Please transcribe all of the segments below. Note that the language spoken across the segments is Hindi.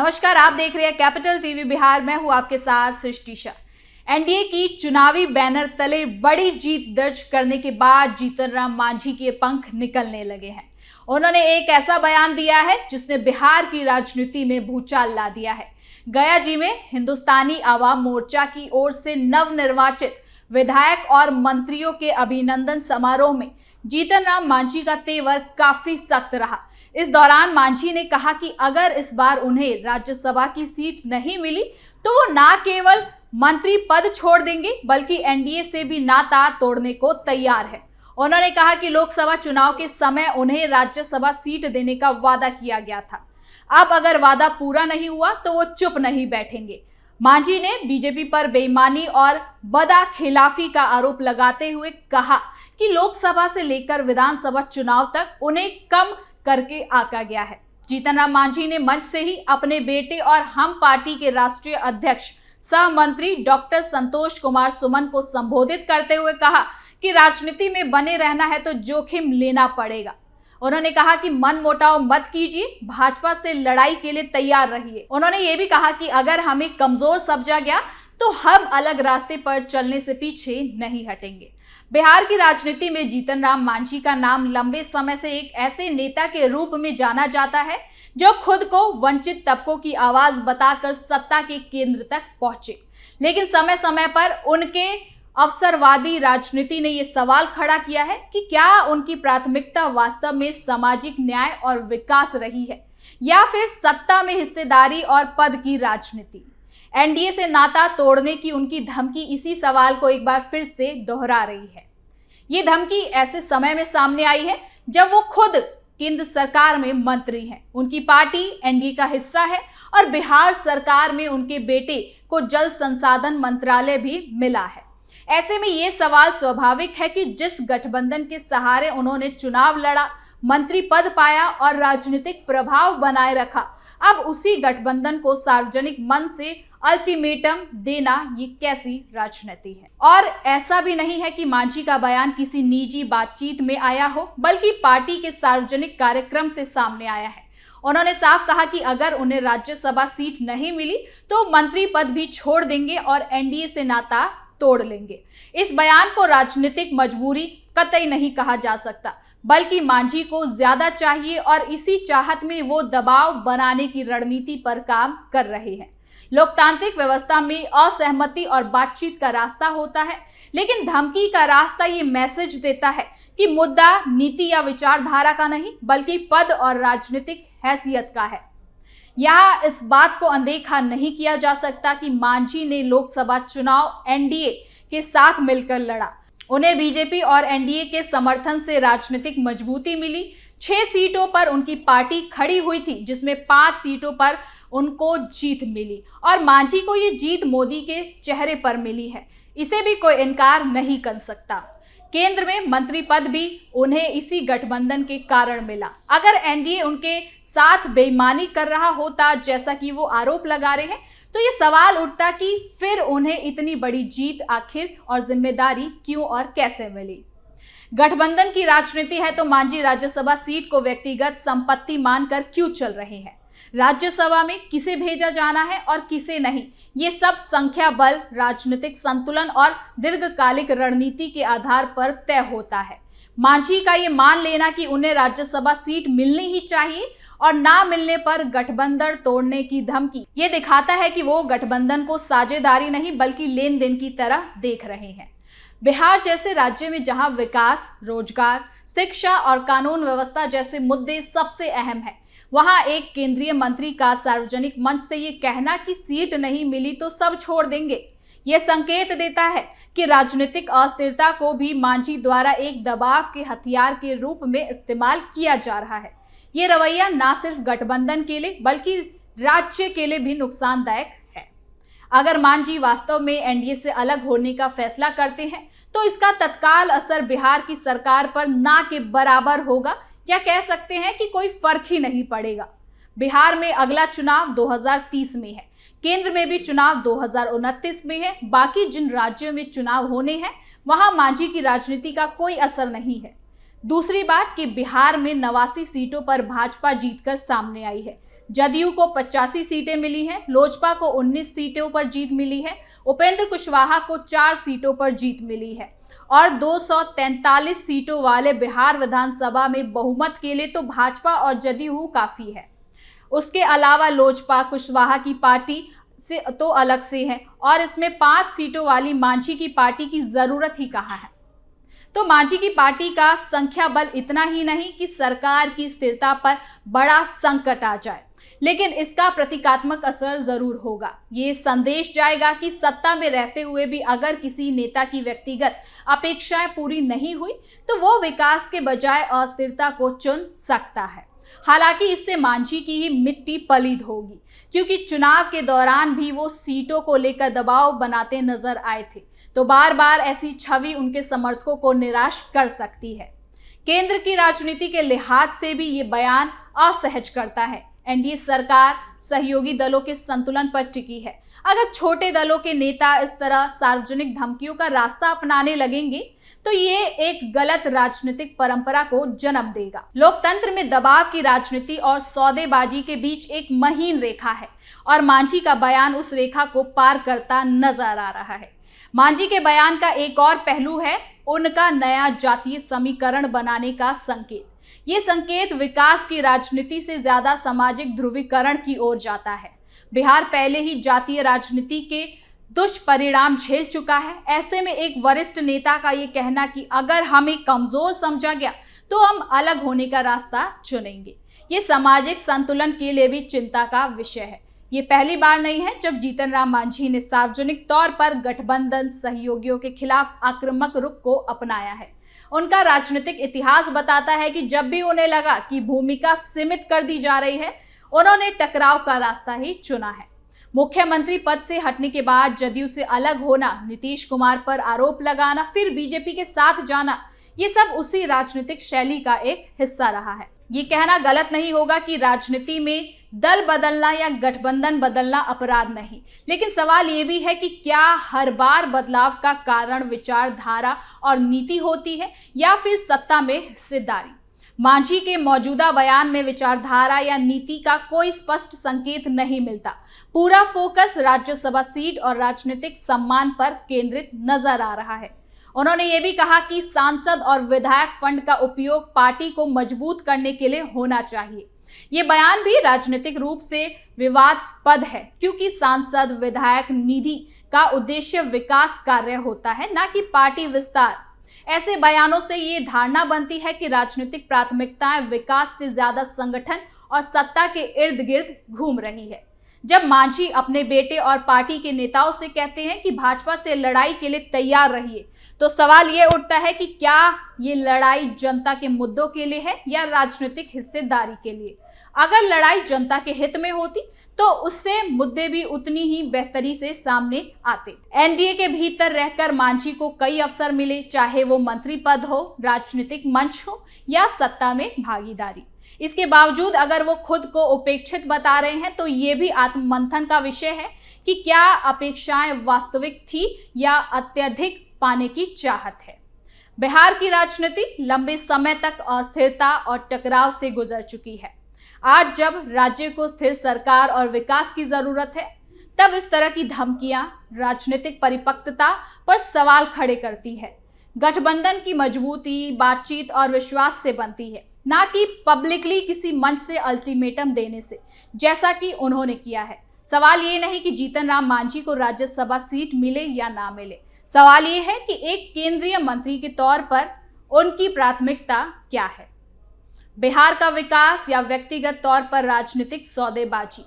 नमस्कार, आप देख रहे हैं कैपिटल टीवी बिहार। मैं हूं आपके साथ सृष्टि शाह। एनडीए की चुनावी बैनर तले बड़ी जीत दर्ज करने के बाद जीतन राम मांझी के पंख निकलने लगे हैं। उन्होंने एक ऐसा बयान दिया है जिसने बिहार की राजनीति में भूचाल ला दिया है। गया जी में हिंदुस्तानी आवाम मोर्चा की ओर से नवनिर्वाचित विधायक और मंत्रियों के अभिनंदन समारोह में जीतन राम मांझी का तेवर काफी सख्त रहा। इस दौरान मांझी ने कहा कि अगर इस बार उन्हें राज्यसभा की सीट नहीं मिली तो वो न केवल मंत्री पद छोड़ देंगे बल्कि एनडीए से भी नाता तोड़ने को तैयार है। उन्होंने कहा कि लोकसभा चुनाव के समय उन्हें राज्यसभा सीट देने का वादा किया गया था। अब अगर वादा पूरा नहीं हुआ तो वो चुप नहीं बैठेंगे। मांझी ने बीजेपी पर बेईमानी और बदाखिलाफी का आरोप लगाते हुए कहा कि लोकसभा से लेकर विधानसभा चुनाव तक उन्हें कम करके आका गया है। जीतन राम मांझी ने मंच से ही अपने बेटे और हम पार्टी के राष्ट्रीय अध्यक्ष सह मंत्री डॉक्टर संतोष कुमार सुमन को संबोधित करते हुए कहा कि राजनीति में बने रहना है तो जोखिम लेना पड़ेगा। उन्होंने कहा कि मन मुटाव मत कीजिए, भाजपा से लड़ाई के लिए तैयार रहिए। उन्होंने ये भी कहा कि अगर हमें कमजोर समझा गया तो हम अलग रास्ते पर चलने से पीछे नहीं हटेंगे। बिहार की राजनीति में जीतन राम मांझी का नाम लंबे समय से एक ऐसे नेता के रूप में जाना जाता है जो खुद को वंचित तबकों की आवाज बताकर सत्ता के केंद्र तक पहुंचे। लेकिन समय समय पर उनके अवसरवादी राजनीति ने यह सवाल खड़ा किया है कि क्या उनकी प्राथमिकता वास्तव में सामाजिक न्याय और विकास रही है या फिर सत्ता में हिस्सेदारी और पद की राजनीति। एनडीए से नाता तोड़ने की उनकी धमकी इसी सवाल को एक बार फिर से दोहरा रही है। ये धमकी ऐसे समय में सामने आई है जब वो खुद केंद्र सरकार में मंत्री हैं, उनकी पार्टी एनडीए का हिस्सा है और बिहार सरकार में उनके बेटे को जल संसाधन मंत्रालय भी मिला है। ऐसे में ये सवाल स्वाभाविक है कि जिस गठबंधन के सहारे उन्होंने चुनाव लड़ा, मंत्री पद पाया और राजनीतिक प्रभाव बनाए रखा, अब उसी गठबंधन को सार्वजनिक मंच से अल्टीमेटम देना ये कैसी राजनीति है। और ऐसा भी नहीं है कि मांझी का बयान किसी निजी बातचीत में आया हो, बल्कि पार्टी के सार्वजनिक कार्यक्रम से सामने आया है। उन्होंने साफ कहा कि अगर उन्हें राज्यसभा सीट नहीं मिली तो मंत्री पद भी छोड़ देंगे और एनडीए से नाता तोड़ लेंगे। इस बयान को राजनीतिक मजबूरी कतई नहीं कहा जा सकता, बल्कि मांझी को ज्यादा चाहिए और इसी चाहत में वो दबाव बनाने की रणनीति पर काम कर रहे हैं। लोकतांत्रिक व्यवस्था में असहमति और बातचीत का रास्ता होता है, लेकिन धमकी का रास्ता ये मैसेज देता है कि मुद्दा नीति या विचारधारा का नहीं बल्कि पद और राजनीतिक हैसियत का है। यहाँ इस बात को अनदेखा नहीं किया जा सकता कि मांझी ने लोकसभा चुनाव एनडीए के साथ मिलकर लड़ा। उन्हें बीजेपी और एनडीए के समर्थन से राजनीतिक मजबूती मिली। 6 सीटों पर उनकी पार्टी खड़ी हुई थी, जिसमें 5 सीटों पर उनको जीत मिली और मांझी को ये जीत मोदी के चेहरे पर मिली है। इसे भी कोई इनकार नहीं कर सकता। केंद्र में मंत्री पद भी उन्हें इसी गठबंधन के कारण मिला। अगर एनडीए उनके साथ बेईमानी कर रहा होता, जैसा कि वो आरोप लगा रहे हैं, तो ये सवाल उठता कि फिर उन्हें इतनी बड़ी जीत आखिर और जिम्मेदारी क्यों और कैसे मिली। गठबंधन की राजनीति है तो मांझी राज्यसभा सीट को व्यक्तिगत संपत्ति मानकर क्यों चल रहे हैं। राज्यसभा में किसे भेजा जाना है और किसे नहीं, ये सब संख्या बल, राजनीतिक संतुलन और दीर्घकालिक रणनीति के आधार पर तय होता है। मांझी का ये मान लेना कि उन्हें राज्यसभा सीट मिलनी ही चाहिए और ना मिलने पर गठबंधन तोड़ने की धमकी, ये दिखाता है कि वो गठबंधन को साझेदारी नहीं बल्कि लेन देन की तरह देख रहे हैं। बिहार जैसे राज्य में जहां विकास, रोजगार, शिक्षा और कानून व्यवस्था जैसे मुद्दे सबसे अहम है, वहां एक केंद्रीय मंत्री का सार्वजनिक मंच से ये कहना कि सीट नहीं मिली तो सब छोड़ देंगे, यह संकेत देता है कि राजनीतिक अस्थिरता को भी मांझी द्वारा एक दबाव के हथियार के रूप में इस्तेमाल किया जा रहा है। ये रवैया न सिर्फ गठबंधन के लिए बल्कि राज्य के लिए भी नुकसानदायक है। अगर मांझी वास्तव में एनडीए से अलग होने का फैसला करते हैं तो इसका तत्काल असर बिहार की सरकार पर ना के बराबर होगा, या कह सकते हैं कि कोई फर्क ही नहीं पड़ेगा। बिहार में अगला चुनाव 2030 में है, केंद्र में भी चुनाव 2029 में है। बाकी जिन राज्यों में चुनाव होने हैं वहां मांझी की राजनीति का कोई असर नहीं है। दूसरी बात कि बिहार में 89 सीटों पर भाजपा जीतकर सामने आई है, जदयू को 85 सीटें मिली हैं, लोजपा को 19 सीटों पर जीत मिली है, उपेंद्र कुशवाहा को 4 सीटों पर जीत मिली है और 243 सीटों वाले बिहार विधानसभा में बहुमत के लिए तो भाजपा और जदयू काफी है। उसके अलावा लोजपा कुशवाहा की पार्टी से तो अलग से है और इसमें 5 सीटों वाली मांझी की पार्टी की जरूरत ही कहाँ है। तो मांझी की पार्टी का संख्या बल इतना ही नहीं कि सरकार की स्थिरता पर बड़ा संकट आ जाए, लेकिन इसका प्रतीकात्मक असर जरूर होगा। ये संदेश जाएगा कि सत्ता में रहते हुए भी अगर किसी नेता की व्यक्तिगत अपेक्षाएं पूरी नहीं हुई तो वो विकास के बजाय अस्थिरता को चुन सकता है। हालांकि इससे मांझी की ही मिट्टी पलीद होगी, क्योंकि चुनाव के दौरान भी वो सीटों को लेकर दबाव बनाते नजर आए थे, तो बार बार ऐसी छवि उनके समर्थकों को निराश कर सकती है। केंद्र की राजनीति के लिहाज से भी ये बयान असहज करता है। एनडीए सरकार सहयोगी दलों के संतुलन पर टिकी है। अगर छोटे दलों के नेता इस तरह सार्वजनिक धमकियों का रास्ता अपनाने लगेंगे तो ये एक गलत राजनीतिक परंपरा को जन्म देगा। लोकतंत्र में दबाव की राजनीति और सौदेबाजी के बीच एक महीन रेखा है और मांझी का बयान उस रेखा को पार करता नजर आ रहा है। मांझी के बयान का एक और पहलू है उनका नया जातीय समीकरण बनाने का संकेत। ये संकेत विकास की राजनीति से ज्यादा सामाजिक ध्रुवीकरण की ओर जाता है। बिहार पहले ही जातीय राजनीति के दुष्परिणाम झेल चुका है। ऐसे में एक वरिष्ठ नेता का ये कहना कि अगर हमें कमजोर समझा गया तो हम अलग होने का रास्ता चुनेंगे, ये सामाजिक संतुलन के लिए भी चिंता का विषय है। ये पहली बार नहीं है जब जीतन राम मांझी ने सार्वजनिक तौर पर गठबंधन सहयोगियों के खिलाफ आक्रामक रुख को अपनाया है। उनका राजनीतिक इतिहास बताता है कि जब भी उन्हें लगा कि भूमिका सीमित कर दी जा रही है, उन्होंने टकराव का रास्ता ही चुना है। मुख्यमंत्री पद से हटने के बाद जदयू से अलग होना, नीतीश कुमार पर आरोप लगाना, फिर बीजेपी के साथ जाना, ये सब उसी राजनीतिक शैली का एक हिस्सा रहा है। ये कहना गलत नहीं होगा कि राजनीति में दल बदलना या गठबंधन बदलना अपराध नहीं, लेकिन सवाल ये भी है कि क्या हर बार बदलाव का कारण विचारधारा और नीति होती है या फिर सत्ता में हिस्सेदारी। मांझी के मौजूदा बयान में विचारधारा या नीति का कोई स्पष्ट संकेत नहीं मिलता। पूरा फोकस राज्यसभा सीट और राजनीतिक सम्मान पर केंद्रित नजर आ रहा है। उन्होंने ये भी कहा कि सांसद और विधायक फंड का उपयोग पार्टी को मजबूत करने के लिए होना चाहिए। ये बयान भी राजनीतिक रूप से विवादास्पद है, क्योंकि सांसद विधायक निधि का उद्देश्य विकास कार्य होता है, न कि पार्टी विस्तार। ऐसे बयानों से ये धारणा बनती है कि राजनीतिक प्राथमिकताएं विकास से ज्यादा संगठन और सत्ता के इर्द गिर्द घूम रही है। जब मांझी अपने बेटे और पार्टी के नेताओं से कहते हैं कि भाजपा से लड़ाई के लिए तैयार रहिए, तो सवाल ये उठता है कि क्या ये लड़ाई जनता के मुद्दों के लिए है या राजनीतिक हिस्सेदारी के लिए। अगर लड़ाई जनता के हित में होती तो उससे मुद्दे भी उतनी ही बेहतरी से सामने आते। एनडीए के भीतर रहकर मांझी को कई अवसर मिले, चाहे वो मंत्री पद हो, राजनीतिक मंच हो या सत्ता में भागीदारी। इसके बावजूद अगर वो खुद को उपेक्षित बता रहे हैं तो ये भी आत्ममंथन का विषय है कि क्या अपेक्षाएं वास्तविक थी या अत्यधिक पाने की चाहत है। बिहार की राजनीति लंबे समय तक अस्थिरता और टकराव से गुजर चुकी है। आज जब राज्य को स्थिर सरकार और विकास की जरूरत है, तब इस तरह की धमकियां राजनीतिक परिपक्वता पर सवाल खड़े करती है। गठबंधन की मजबूती बातचीत और विश्वास से बनती है, ना कि पब्लिकली किसी मंच से अल्टीमेटम देने से, जैसा कि उन्होंने किया है। सवाल ये नहीं कि जीतन राम मांझी को राज्यसभा सीट मिले या ना मिले, सवाल ये है कि एक केंद्रीय मंत्री के तौर पर उनकी प्राथमिकता क्या है। बिहार का विकास या व्यक्तिगत तौर पर राजनीतिक सौदेबाजी।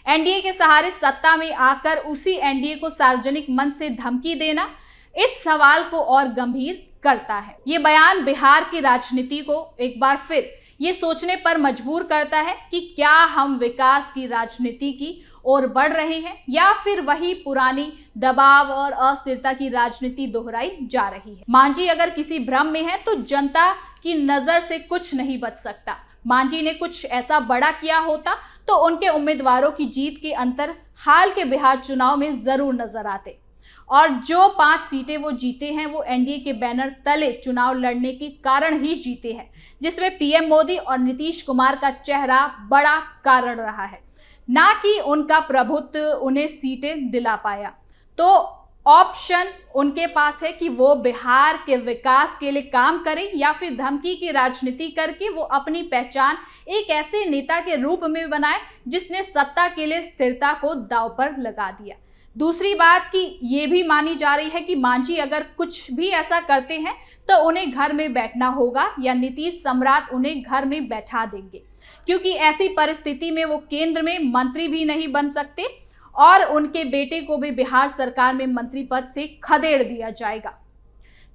एनडीए के सहारे सत्ता में आकर उसी एनडीए को सार्वजनिक मंच से धमकी देना इस सवाल को और गंभीर करता है। ये बयान बिहार की राजनीति को एक बार फिर ये सोचने पर मजबूर करता है कि क्या हम विकास की राजनीति की ओर बढ़ रहे हैं या फिर वही पुरानी दबाव और अस्थिरता की राजनीति दोहराई जा रही है। मांझी अगर किसी भ्रम में है तो जनता की नजर से कुछ नहीं बच सकता। मांझी ने कुछ ऐसा बड़ा किया होता तो उनके उम्मीदवारों की जीत के अंतर हाल के बिहार चुनाव में जरूर नजर आते और जो 5 सीटें वो जीते हैं वो एनडीए के बैनर तले चुनाव लड़ने के कारण ही जीते हैं, जिसमें पीएम मोदी और नीतीश कुमार का चेहरा बड़ा कारण रहा है, ना कि उनका प्रभुत्व उन्हें सीटें दिला पाया। तो ऑप्शन उनके पास है कि वो बिहार के विकास के लिए काम करें या फिर धमकी की राजनीति करके वो अपनी पहचान एक ऐसे नेता के रूप में बनाए जिसने सत्ता के लिए स्थिरता को दांव पर लगा दिया। दूसरी बात कि ये भी मानी जा रही है कि मांझी अगर कुछ भी ऐसा करते हैं तो उन्हें घर में बैठना होगा या नीतीश सम्राट उन्हें घर में बैठा देंगे, क्योंकि ऐसी परिस्थिति में वो केंद्र में मंत्री भी नहीं बन सकते और उनके बेटे को भी बिहार सरकार में मंत्री पद से खदेड़ दिया जाएगा।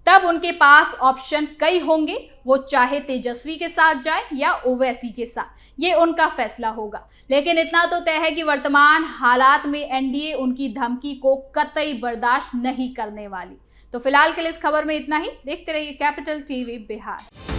तब उनके पास ऑप्शन कई होंगे, वो चाहे तेजस्वी के साथ जाए या ओवैसी के साथ, ये उनका फैसला होगा। लेकिन इतना तो तय है कि वर्तमान हालात में एनडीए उनकी धमकी को कतई बर्दाश्त नहीं करने वाली। तो फिलहाल के लिए इस खबर में इतना ही। देखते रहिए कैपिटल टीवी बिहार।